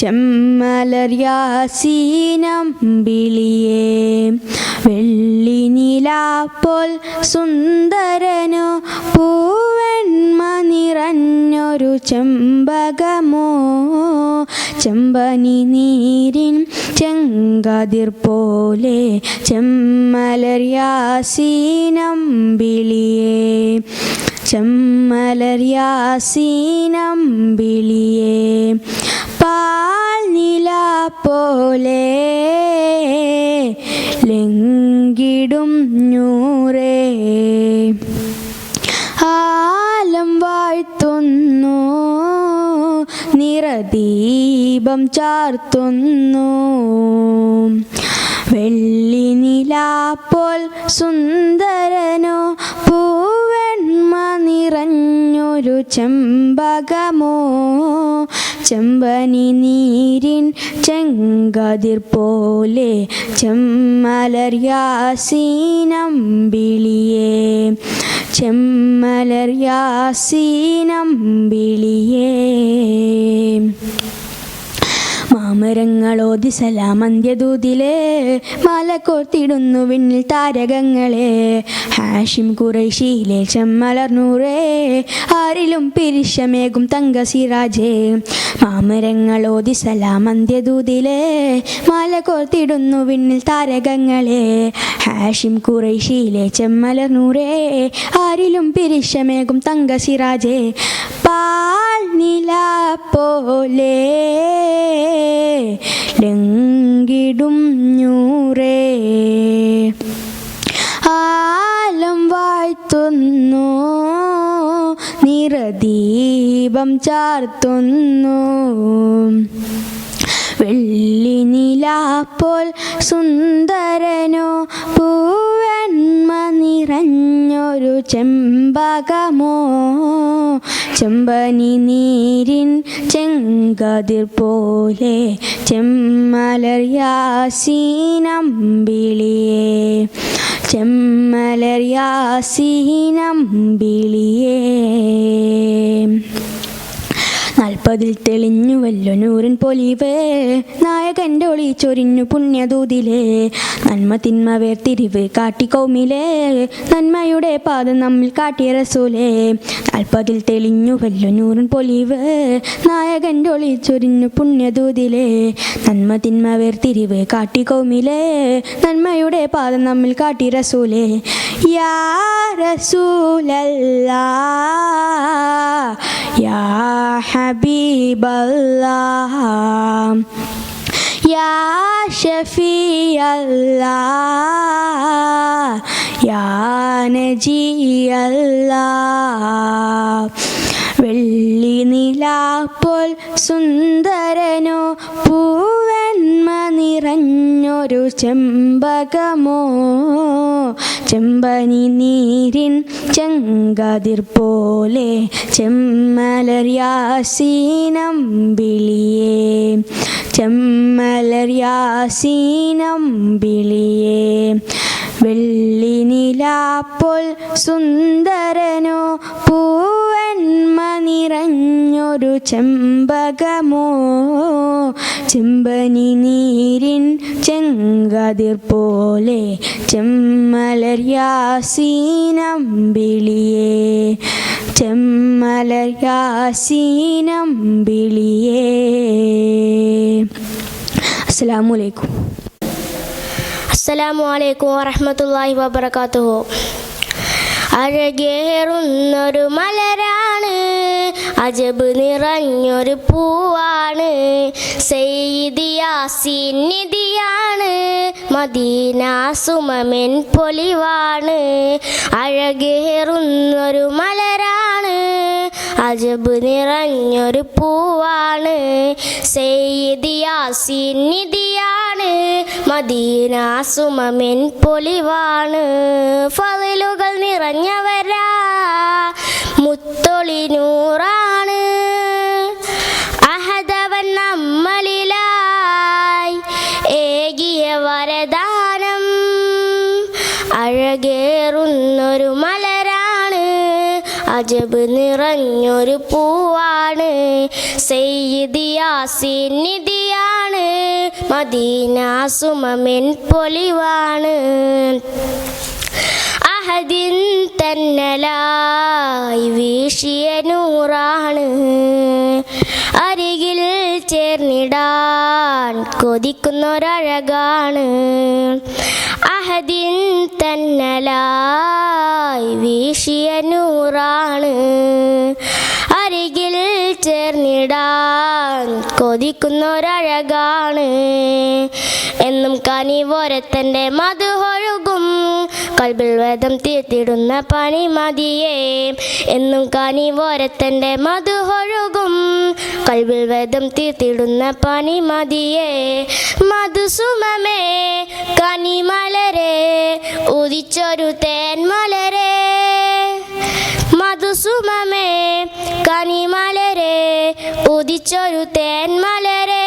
[SPEAKER 8] ചെമ്മലർ യാസീനമ്പിളിയേ. വെള്ളി നിലാപ്പോൾ സുന്ദരനോ പൂവെണ്മ നിറഞ്ഞൊരു ചെമ്പകമോ ചെമ്പനി നീരിൻ ചെങ്കതിർ പോലെ ചെമ്മലർ യാസീനമ്പിളിയേ ചെമ്മലർ യാസീനമ്പിളിയേ. പാൽ നില പോലെ ലംഘിടും നൂറേ ആലം വാഴ്ത്തുന്നു നിറദീപം ചാർത്തുന്നു. വെള്ളി നില നിലാപ്പോൾ സുന്ദരനോ പൂവെണ്മ നിറഞ്ഞൊരു ചെമ്പകമോ ചെമ്പനി നീരിൻ ചെങ്കതിർ പോലെ ചെമ്മലർ യാസീനമ്പിളിയേ ചെമ്മലർ യാസീനമ്പിളിയേ മാമരങ്ങളോതി സലാം അന്ത്യദൂതിലെ മാല കോർത്തിടുന്നു വിണ്ണിൽ താരകങ്ങളെ ഹാഷിം ഖുറൈശിയിലെ ചെമ്മലർന്നൂറേ ആരിലും പിരിശമേകും തങ്ക സിറാജേ മാമരങ്ങളോതി സലാം അന്ത്യദൂതിലെ മാല കോർത്തിടുന്നു വിണ്ണിൽ താരകങ്ങളെ ഹാഷിം ഖുറൈശിയിലെ ചെമ്മലർന്നൂറേ ആരിലും പിരിശമേകും തങ്ക സിറാജേ പാൽ നില പോലെ ലംഘിടും നൂറേ ആലം വാഴ്ത്തുന്നു നിറദീപം ചാർത്തുന്നു വെള്ളി നിലാപ്പോൾ സുന്ദരനോ പൂവെണ്മ നിറഞ്ഞൊരു ചെമ്പകമോ ചെമ്പനി നീരിൻ ചെങ്കതിർ പോലെ ചെമ്മലർ യാസീനമ്പിളിയേ ചെമ്മലർ യാസീനമ്പിളിയേ 40 തെളിഞ്ഞുവല്ലോ നൂറിൻ പൊലിവ് നായകൻ്റെ ഒളി ചൊരിഞ്ഞു പുണ്യദൂതിലെ നന്മ തിന്മ വേർതിരിവ് കാട്ടി കൗമിലെ നന്മയുടെ പാദം നമ്മിൽ കാട്ടിയ റസൂലേ 40 തെളിഞ്ഞുവല്ലോ നൂറിൻ പൊലിവ് നായകൻ്റെ ഒളി ചൊരിഞ്ഞു പുണ്യദൂതിലെ നന്മ തിന്മ വേർതിരിവ് കാട്ടി കൗമിലെ നന്മയുടെ പാദം നമ്മിൽ കാട്ടി റസൂലേ യാ റസൂലല്ലാഹ് യാ ഹബീബല്ലാഹ് യാ ഷഫീഅല്ലാഹ് യാ നജിയല്ലാഹ് വെള്ളി നിലാപ്പോൾ സുന്ദരനോ പൂവെണ്മ നിറഞ്ഞൊരു ചെമ്പകമോ ചെമ്പനി നീരിൻ ചെങ്കതിർ പോലെ ചെമ്മലർ യാസീനമ്പിളിയേ ചെമ്മലർ യാസീനമ്പിളിയേ വെള്ളി നിലാപ്പോൾ സുന്ദരനോ പൂവെണ്മ നിറഞ്ഞൊരു ചെമ്പകമോ ചെമ്പനി നീരിൻ ചെങ്കതിർ പോലെ ചെമ്മലർ യാസീനമ്പിളിയേ ചെമ്മലർ യാസീനമ്പിളിയേ. അസ്സലാമു അലൈക്കും.
[SPEAKER 9] അസ്സലാമു അലൈക്കും വറഹ്മത്തുള്ളാഹി വബറകാതുഹു. അഴകേറുന്നൊരു മലരാണ്, അജബ് നിറഞ്ഞൊരു പൂവാണ്, സയ്യിദ് യാസീൻ നിധിയാണ്, മദീന സുമമെൻ പൊലിവാണ്. അഴകേറുന്നൊരു മലരാണ്, അജബ് നിറഞ്ഞൊരു പൂവാണ്, സയ്യിദ് യാസീൻ നിധിയാണ്, മദീന സുമമെൻ പൊലിവാണ്. ഫളിലുകൾ നിറഞ്ഞവരാ മുത്തൊളി നൂറാണ്, അഹദവൻ നമ്മളിലായി ഏകിയ വരദാനം. അഴകേറുന്നൊരു മലരാണ്, അജബ് നിറഞ്ഞൊരു പൂവാണ്, സയ്യിദ് യാസീൻ നിധിയാണ്, മദീന സുമമെൻ പൊലിവാണ്. അഹദിൻ തന്നലായി വീശിയ നൂറാണ്, അരികിൽ ചേർന്നിടാൻ കൊതിക്കുന്നൊരഴകാണ്. അഹദിൻ തന്നലായി വീശിയ നൂറാണ്, അരികിൽ ചേർന്നിടാൻ കൊതിക്കുന്നൊരഴകാണ്. എന്നും കനിവോരത്തൻ്റെ മധുഹൊഴുകും കൽബിൽ വേദം തീർത്തിടുന്ന പണി മതിയേ. എന്നും കനിവോരത്തൻ്റെ മധുഹൊഴുകും കൽബിൽ വേദം തീർത്തിടുന്ന പണി മതിയേ. മധുസുമമേ കനിമലരേ ഉദിച്ചൊരു തേന്മലരെ മധുസുമമേ കനിമലരെ ഉദിച്ചൊരു തേന്മലരെ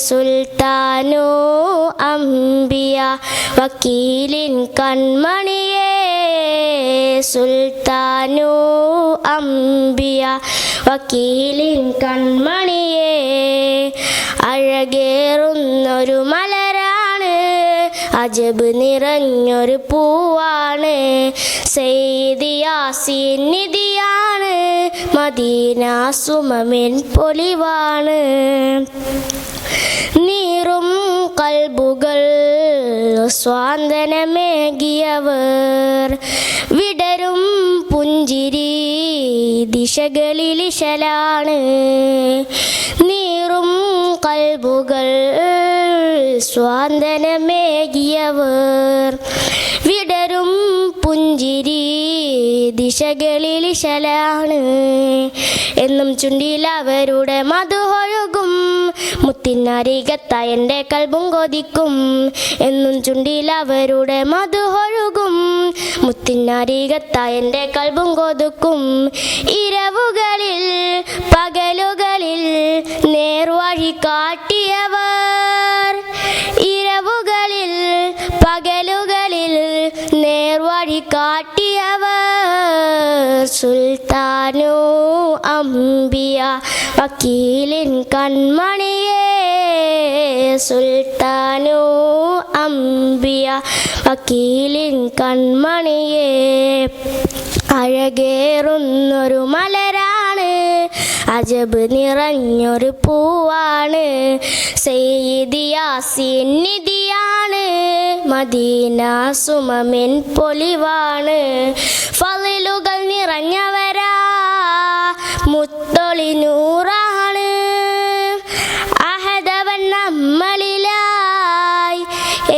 [SPEAKER 9] സുൽത്താനോ അംബിയ വക്കീലിൻ കൺമണിയേ സുൽത്താനോ അംബിയ വക്കീലിൻ കൺമണിയേ അഴകേറുന്നൊരു മലരാണ് അജബ് നിറഞ്ഞൊരു പൂവാണ് സയ്യിദ് യാസീൻ നിധിയാണ് മദീന സുമമിൻ പൊലിവാണ് നീറും കൽബുകൾ സ്വാന്തനമേകിയവർ വിടരും പുഞ്ചിരി ദിശകളിലിശലാണ് നീറും കൽബുകൾ സ്വാന്തനമേകിയവർ വിടരും പുഞ്ചിരി ദിശകളിലിശലാണ് എന്നും ചുണ്ടിൽ അവരുടെ മധുഹൊഴുകും മുത്തിനരികത്തായ എൻ്റെ കൽബും കൊതിക്കും എന്നും ചുണ്ടിൽ അവരുടെ മധുഹൊഴുകും മുത്തിനരികത്തായ എൻ്റെ കൽബും കൊതുക്കും ഇരവുകളിൽ പകലുകളിൽ നേർവഴി കാട്ടിയവർ ഇരവുകളിൽ പകലുകളിൽ നേർവഴി കാട്ടിയവർ സുൽത്താനോ അംബിയ വക്കീലിൻ കൺമണിയേ സുൽത്താനോ അംബിയ വക്കീലിൻ കൺമണിയേ അഴകേറുന്നൊരു മലരാണ് അജബ് നിറഞ്ഞൊരു പൂവാണ് സയ്യിദ് യാസീൻ നിധിയാണ് മദീന സുമമിൻ പൊലിവാണ് ഫളിലുകൾ നിറഞ്ഞവരാ മുത്തൊളി നൂറാണ് അഹദവൻ നമ്മളിലായി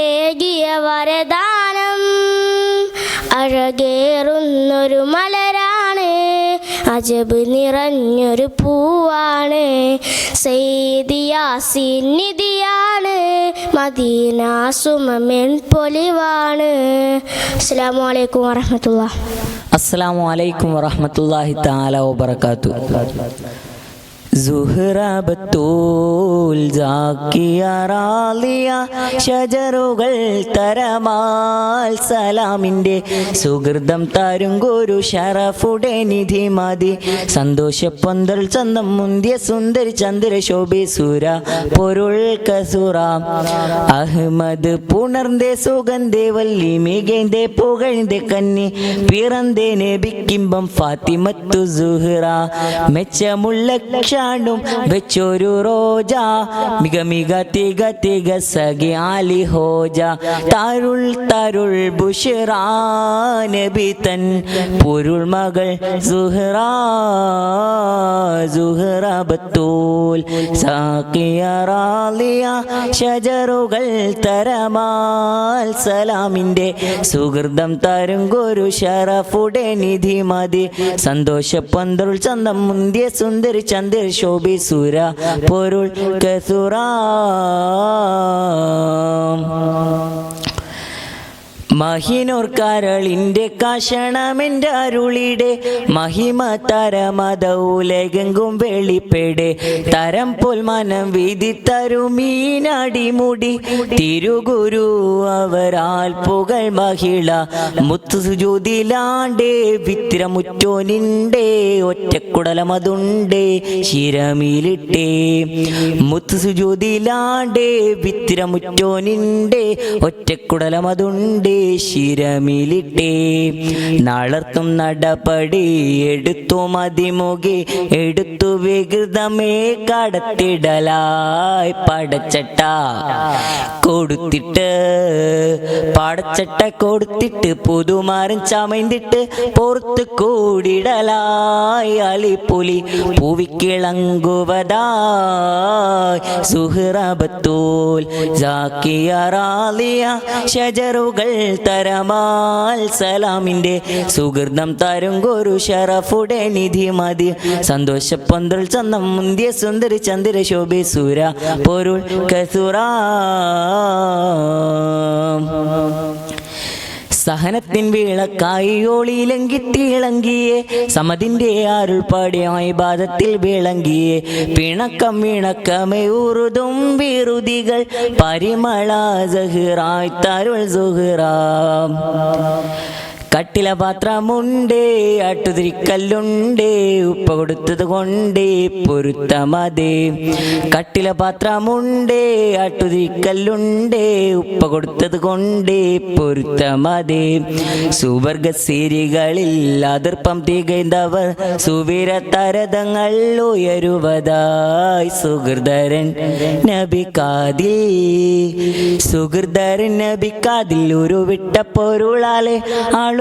[SPEAKER 9] ഏകിയ വരദാനം അഴകേറുന്നൊരു മലരാണ് അജബ് നിറഞ്ഞൊരു പൂവാണ് സയ്യിദ് യാസീൻ നിധിയാണ് മദീന സുമമിൻ പൊലിവാണ്. അസ്സലാമു അലൈക്കും വറഹ്മത്തുള്ളാഹി.
[SPEAKER 6] അസ്സലാമു അലൈക്കും വറഹ്മത്തുള്ളാഹി തആല വബറകാതുഹു. സുഹ്റബത്തൂൽ ജാക്കിയ റാളിയ ഷജറുകൾ തരമാൽ സലാമിൻ്റെ സുഹൃതം തരും ഗുരു ഷറഫുടെ നിധി മതി സന്തോഷപ്പൊന്തൽ ചന്തം മുന്തിയ സുന്ദരി ചന്ദ്ര ശോഭി സുര പൊരുൾ കസുറ അഹ്മദ് പുണർந்தே സുഗന്ധേ വല്ലി മികൈந்தே പുകഴ്ந்தே കന്നി പിറந்தே നബിക്കിമ്പം ഫാത്തിമത്തു സുഹ്റ മെച്ചമുള്ള ും വെച്ചൊരു റോജ മിക മിക തിക തിക സഖി ആലി ഹോജ തരുൾ തരുൾ ബുഷ്റാ നബി തൻ പൊരുൾ മകൾ സുഹ്റ സുഹ്റ ബത്തൂൽ സാഖിയ റാളിയ ഷജറുകൾ തരമാൽ സലാമിൻ്റെ സുഹൃതം തരും ഗുരു ഷറഫുടെ നിധി മതി സന്തോഷപ്പൊന്തരുൾ ചന്തം മുന്തിയ സുന്ദരി ചന്ദ്ര ശോഭി സുര പൊരുൾ കസുറ മഹിനോർ കരളിൻ്റെ കഷണമെൻ്റെ അരുളിടെ മഹിമ തരമതൗലകെങ്കും വെളിപ്പെടെ തരം പോൽ മനം വിധി തരുമീനടിമുടി തിരുഗുരു അവരാൽ പുകൾ മഹിള മുത്തുസുജൂതിലാണ്ടേ വിത്തിരമുറ്റോനിണ്ടേ ഒറ്റക്കുടലമതുണ്ടേ ശിരമിലിട്ടേ മുത്തുസുജൂതിലാണ്ടേ വിത്തിരമുറ്റോനിണ്ടേ ഒറ്റക്കുടലമതുണ്ടേ ശിരമിലിട്ടേ നളർത്തും നടപടി എടുത്തു മതിമുകി എടുത്തു വികൃതമേ കടത്തിടലായി പടച്ചട്ട കൊടുത്തിട്ട് പടച്ചട്ട കൊടുത്തിട്ട് പുതുമാരൻ ചമയ്ന്നിട്ട് പുറത്ത് കൂടിടലായി അലിപ്പുലി പൂവിക്കിളങ്ങുവതായി സുഹ്റബത്തൂൽ ജാക്കിയ റാളിയ ഷജറുകൾ തരമാൽ സലാമിൻ്റെ സുഹൃതം തരും ഗുരു ഷറഫുടെ നിധി മതി സന്തോഷപ്പൊന്തൽ ചന്തം മുന്തിയ സുന്ദരി ചന്ദ്ര ശോഭി സുര പൊരുൾ കസുറ സഹനത്തിൻ വിളക്കായി ഒളിയിലങ്കിത്തിളങ്ങിയേ സമതിൻ്റെ അരുൾപ്പാടിയായി ബാധത്തിൽ വിളങ്ങിയേ പിണക്കമേ ഉറുതും വിറുതികൾ പരിമള സഹ്റായ് തരുൾ സുഹ്റാം കട്ടില പാത്രമുണ്ടേ ആട്ടുതിരിക്കല്ലുണ്ടേ ഉപ്പ കൊടുത്തത് കൊണ്ടേ പൊരുത്തമതേ കട്ടില പാത്രമുണ്ടേ ആട്ടുതിരിക്കല്ലുണ്ടേ ഉപ്പ കൊടുത്തത് കൊണ്ടേ പൊരുത്തമതേ സുവർഗസീരികളിൽ അതിർപ്പം തികൈന്തവർ സുവീര തരതങ്ങൾ ഉയരുവതായി സുഹൃദരൻ നബിക്കാതിൽ ഉരുവിട്ട പൊരുളാലെ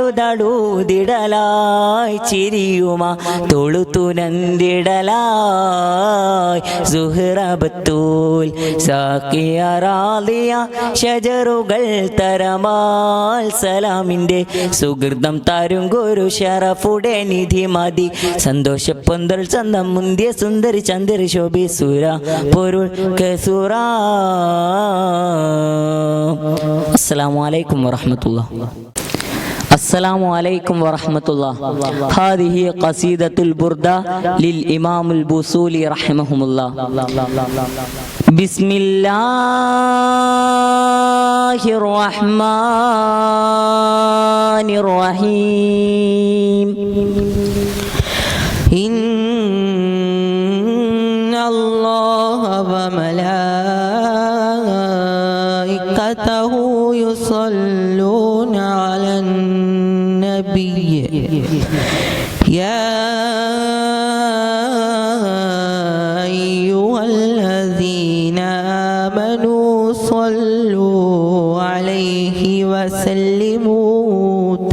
[SPEAKER 6] ൂതിടലായി ചിരിയുമാ തൊളുത്തുനന്തിടലായി സുഹ്റബത്തൂൽ സാക്കിയറാലിയ ഷജറുകൾ തരമാൽ സലാമിൻ്റെ സുഹൃതം തരും ഗുരു ഷറഫുടെ നിധി മതി സന്തോഷപ്പൊന്തൽ ചന്തം മുന്തിയ സുന്ദരി ചന്ദ്ര ശോഭി സുര പൊരുൾ കസുറ. അസ്സലാമു അലൈക്കും വറഹ്മത്തുള്ളാഹി. السلام عليكم ورحمة الله. هذه قصيدة البردة للإمام البوصولي رحمهم الله. بسم الله الرحمن الرحيم.
[SPEAKER 3] إن الله وملائكته يصلون على النبي يا أيها الذين آمنوا صلوا عليه وسلموا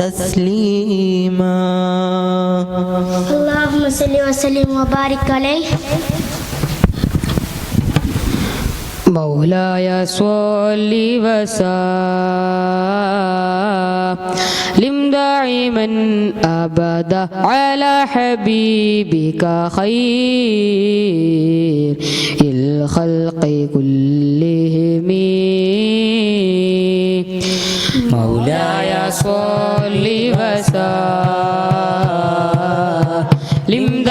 [SPEAKER 3] تسليما.
[SPEAKER 9] اللهم صل وسلم وبارك عليه.
[SPEAKER 7] مولاي صل وسلم دائما أبدا على حبيبك خير الخلق كلهم. مولاي صل وسلم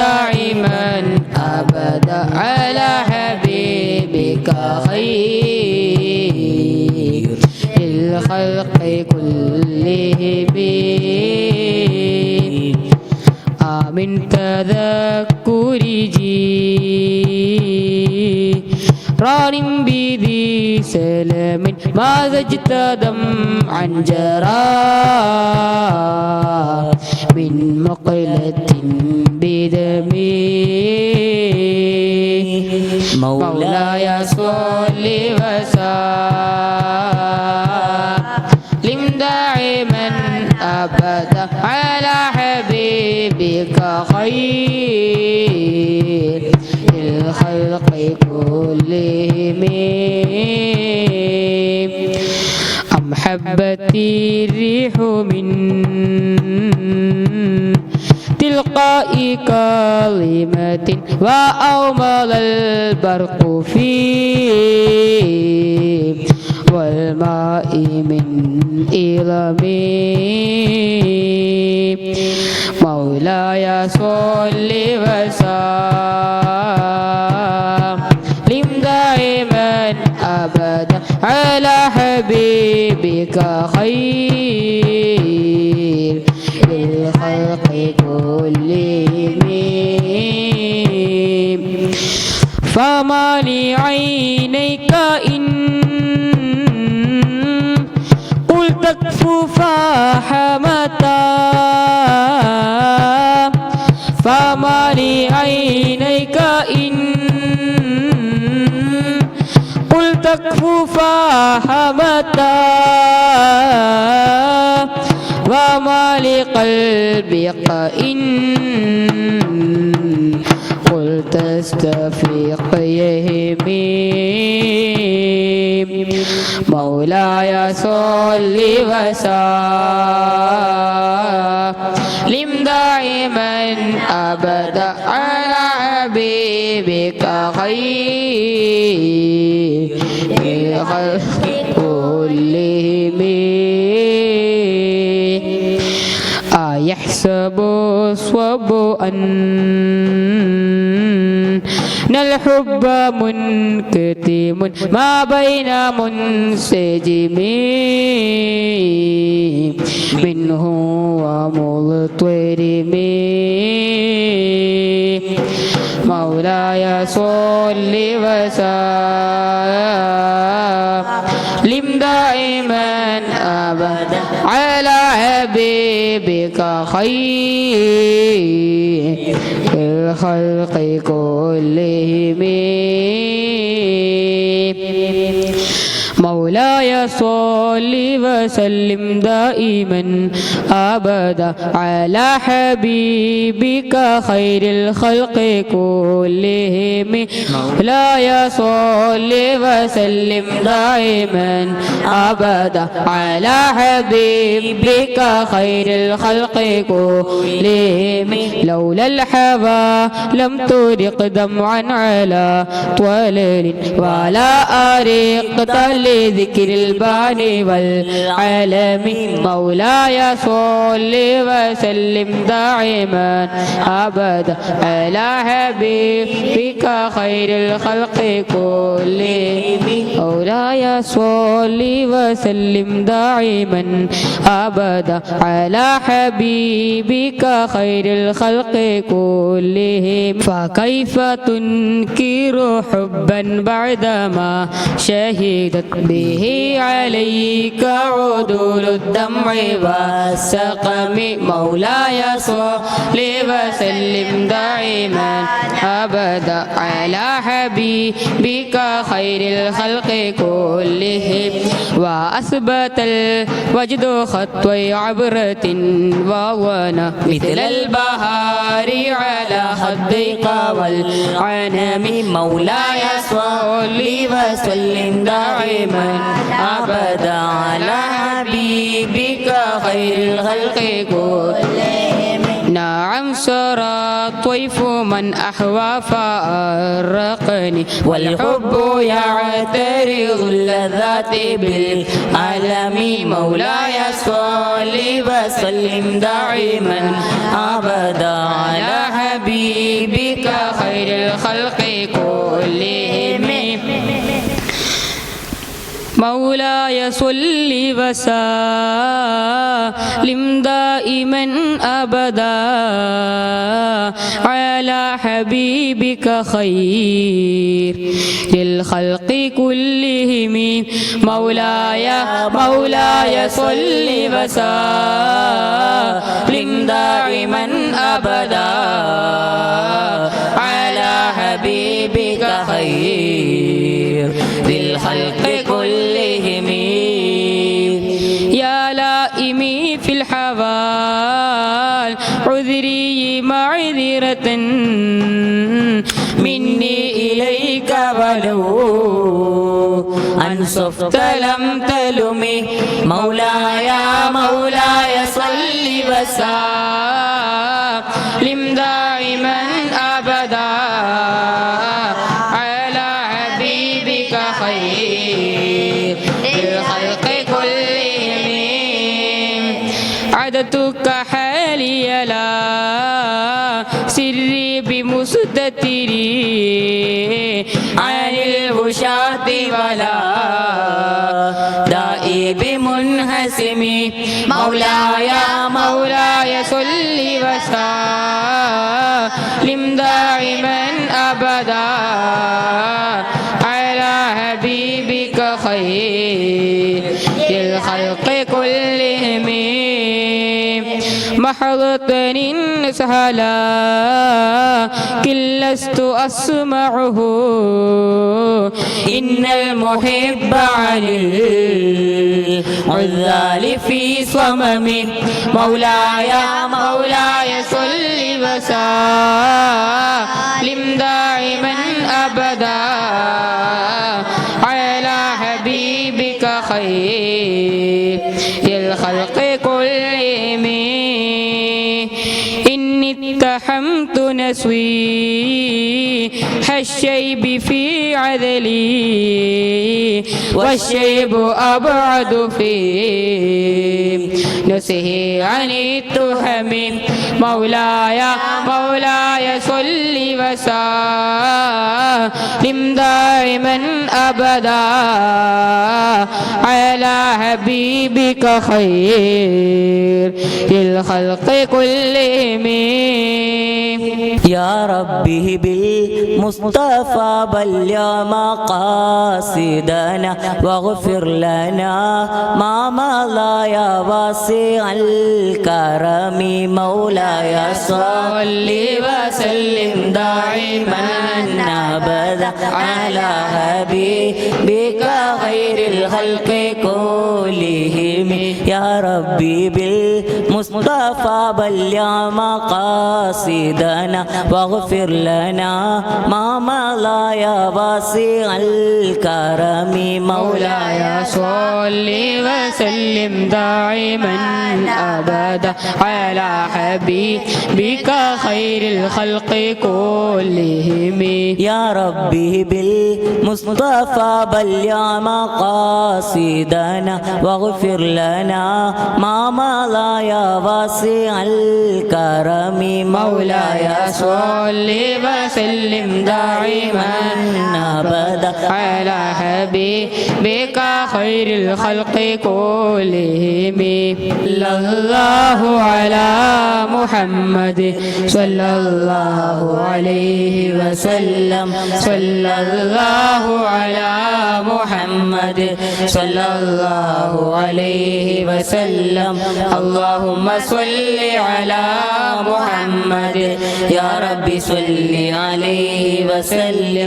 [SPEAKER 7] دائما أبدا على حبيبك خير الخلق كلهم. آمن تذكر جيران بذي سلام ماذا اجتدم عن جرى من مقلة بدمي. مولاي صل وسلم دائما أبدا على حبيبك خير الخلق كلهم. أم حبتي الريح من تلقاء كلمة وأومل البرق فيه والماء من إلمي. مولاي صل وسلم دائما أبدا على حبيبك خير الخلق كلهم. فما لعينيك إن قلت اكففا حمتا. فما لعينيك إن قلت اكففا حمتا. وما لقلبك إن قلت استفيق يهمي. مولاي صل وسلم دائما أبدا على حبيبك خير الخلق كلهم. صب أن الحب منكتم ما بين منسجم منه ومضطرم مولاي صل وسلم دائما أبدا على حبيبك خير الخلق كلهم مولاي صل وسلم دائما أبدا على حبيبك خير الخلق كلهم مولاي صل وسلم دائما أبدا على حبيبك خير الخلق كلهم لولا الحوى لم ترق دمعا على طلل ولا أرقت لذكر الباني والعالم مولاي صل وسلم دائما أبدا على حبيبك خير الخلق كلهم مولاي صل وسلم دائما أبدا على حبيبك خير الخلق كلهم فكيف تنكر حبا بعدما شهدت به عليك عدول الدمع والسقم مولاي صل وسلم دائما أبدا على حبيبك خير الخلق كلهم وأثبت الوجد خطوي عبرة ووانا مثل البهار على خدك والعنم مولاي صل وسلم دائما أبدا على حبيبك خير الخلق كلهم نعم سرى طيف من أحوى فأرقني والحب يعترض اللذات بالعالم مولاي صل وسلم دائما أبدا على حبيبك خير الخلق كلهم مولاي صل وسلم دائما أبدا على حبيبك خير للخلق كلهم مولاي صل وسلم دائما أبدا على حبيبك خير للخلق كلهم يا لائمي في الحوال عذري معذرة مني إليك ولو أنصفت لم تلمي مولاي صل وسلم دائما أبدا على حبيبك خير الخلق كلهم عدتك حالي لا سري بمستتري عن الوشاة ولا دائي بمنهسمي مولاي صل وسلم دائما أبدا على حبيبك خير الخلق كلهم محضة سهلا لست أسمعه إن المحب عن العذال في صمم مولاي صل وسلم دائما أبدا على حبيبك خير الخلق كلهم إني اتحمت نسوي الشيب في عذلي والشيب أبعد في نسه عن التهم مولاي صل وسلم دائما أبدا على حبيبك خير الخلق كلهم.
[SPEAKER 6] يا ربي بالمصطفى بلغ مقاصدنا واغفر لنا ما مضى يا واسع الكرم. مولاي صل وسلم دائما أبدا على حبيبك خير الخلق كلهم. يا ربي بالمصطفى بلغ مقاصدنا واغفر لنا ما مضى يا واسع الكرم. مولاي
[SPEAKER 7] صل وسلم دائما أبدا على حبيبك خير الخلق كلهم.
[SPEAKER 6] يا ربي بالمصطفى بلغ مقاصدنا واغفر لنا ما مضى يا واسع الكرم.
[SPEAKER 7] مولاي صل وسلم دائما أبدا على حبيبك خير الخلق كلهم. صلى الله على محمد صلى الله عليه وسلم. صلى الله على محمد صلى الله عليه وسلم. اللهم صل على محمد يا ربي صل عليه وسلم.